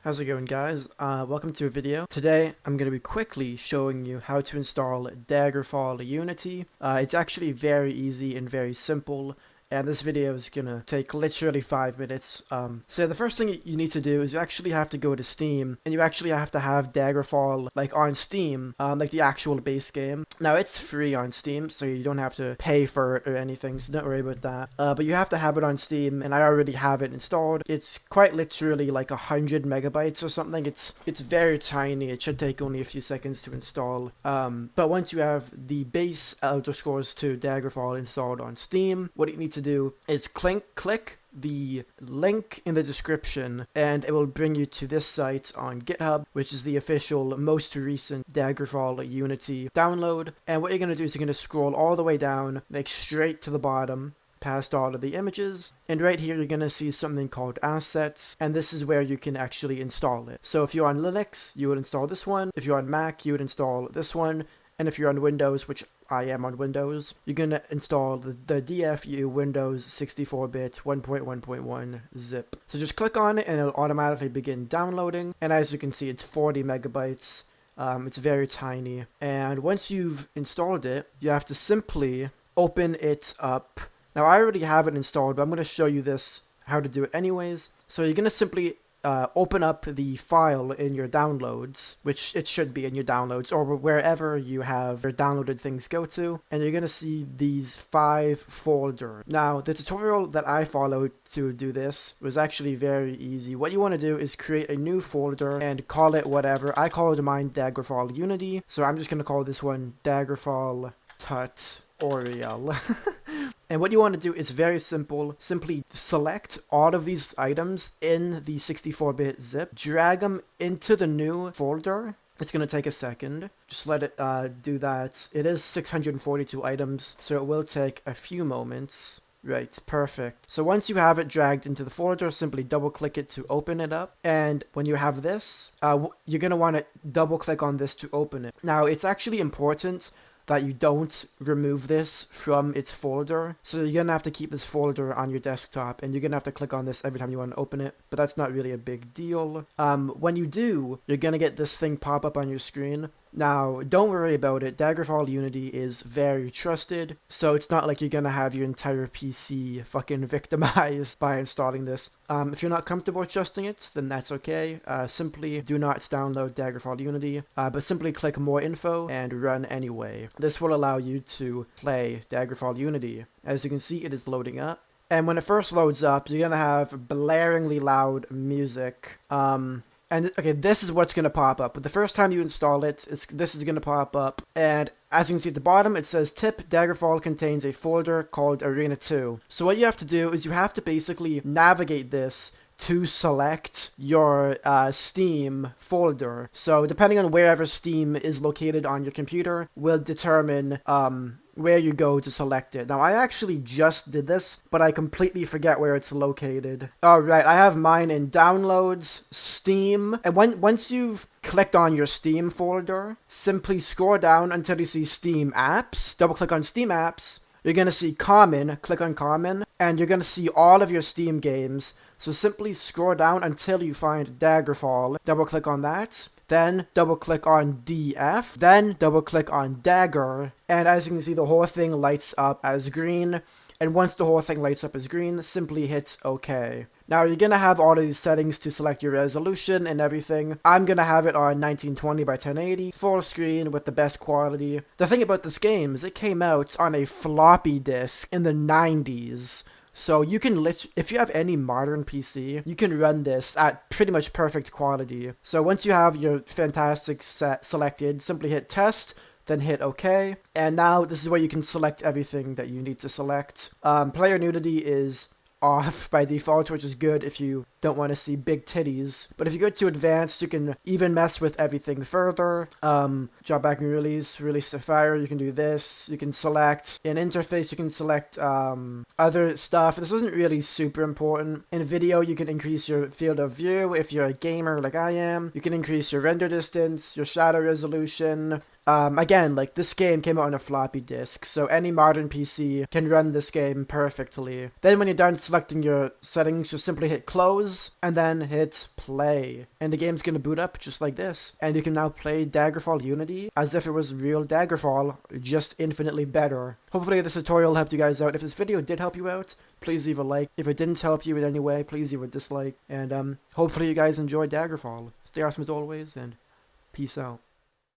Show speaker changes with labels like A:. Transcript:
A: How's it going, guys? Welcome to a video. Today I'm going to be quickly showing you how to install Daggerfall Unity. It's actually very easy and very simple, and this video is gonna take literally 5 minutes. So the first thing you need to do is you actually have to go to Steam, and you actually have to have Daggerfall like on Steam, like the actual base game. Now it's free on Steam, so you don't have to pay for it or anything, so don't worry about that. But you have to have it on Steam, and I already have it installed. It's quite literally like 100 megabytes or something. It's very tiny. It should take only a few seconds to install. But once you have the base Elder Scrolls 2 Daggerfall installed on Steam, what you need to do is click the link in the description, and it will bring you to this site on GitHub, which is the official most recent Daggerfall Unity download. And what you're going to do is you're going to scroll all the way down, make straight to the bottom, past all of the images, and right here you're going to see something called assets, and this is where you can actually install it. So if you're on Linux, you would install this one. If you're on Mac, you would install this one. And if you're on Windows, which I am on Windows, you're going to install the DFU Windows 64-bit 1.1.1 zip. So just click on it and it'll automatically begin downloading. And as you can see, it's 40 megabytes. It's very tiny. And once you've installed it, you have to simply open it up. Now I already have it installed, but I'm going to show you this, how to do it anyways. So you're going to simply open up the file in your downloads, which it should be in your downloads or wherever you have your downloaded things go to, and you're going to see these 5 folders. Now, the tutorial that I followed to do this was actually very easy. What you want to do is create a new folder and call it whatever. I called mine Daggerfall Unity, so I'm just going to call this one Daggerfall Tutorial. And what you want to do is very simple. Simply select all of these items in the 64-bit zip, drag them into the new folder. It's going to take a second. Just let it do that. It is 642 items, so it will take a few moments. Right, perfect. So once you have it dragged into the folder, simply double click it to open it up. And when you have this, you're going to want to double click on this to open it. Now, it's actually important that you don't remove this from its folder. So you're gonna have to keep this folder on your desktop, and you're gonna have to click on this every time you want to open it, but that's not really a big deal. When you do, you're gonna get this thing pop up on your screen. Now, don't worry about it. Daggerfall Unity is very trusted, so it's not like you're gonna have your entire PC fucking victimized by installing this. If you're not comfortable trusting it, then that's okay. Simply do not download Daggerfall Unity, but simply click more info and run anyway. This will allow you to play Daggerfall Unity. As you can see, it is loading up. And when it first loads up, you're gonna have blaringly loud music. And okay, this is what's going to pop up. But the first time you install it, this is going to pop up. And as you can see at the bottom, it says tip, Daggerfall contains a folder called Arena 2. So what you have to do is you have to basically navigate this to select your Steam folder. So depending on wherever Steam is located on your computer will determine where you go to select it. Now, I actually just did this, but I completely forget where it's located. Alright, I have mine in Downloads, Steam, and once you've clicked on your Steam folder, simply scroll down until you see Steam Apps, double click on Steam Apps, you're going to see Common, click on Common, and you're going to see all of your Steam games. So simply scroll down until you find Daggerfall, double click on that, then double click on DF, then double click on Dagger, and as you can see, the whole thing lights up as green. And once the whole thing lights up as green, simply hit OK. Now, you're going to have all of these settings to select your resolution and everything. I'm going to have it on 1920 by 1080, full screen with the best quality. The thing about this game is it came out on a floppy disk in the 90s. So you can if you have any modern PC, you can run this at pretty much perfect quality. So once you have your fantastic set selected, simply hit test, then hit OK. And now this is where you can select everything that you need to select. Player nudity is off by default, which is good if you don't want to see big titties. But if you go to advanced, you can even mess with everything further. Drop back and release to fire, you can do this. You can select in interface, you can select other stuff. This isn't really super important. In video, you can increase your field of view if you're a gamer like I am. You can increase your render distance, your shadow resolution. Again, like this game came out on a floppy disk, so any modern PC can run this game perfectly. Then when you're done selecting your settings, just simply hit close. pause, and then hit play. And the game's gonna boot up just like this. And you can now play Daggerfall Unity as if it was real Daggerfall, just infinitely better. Hopefully this tutorial helped you guys out. If this video did help you out, please leave a like. If it didn't help you in any way, please leave a dislike. And hopefully you guys enjoyed Daggerfall. Stay awesome as always, and peace out.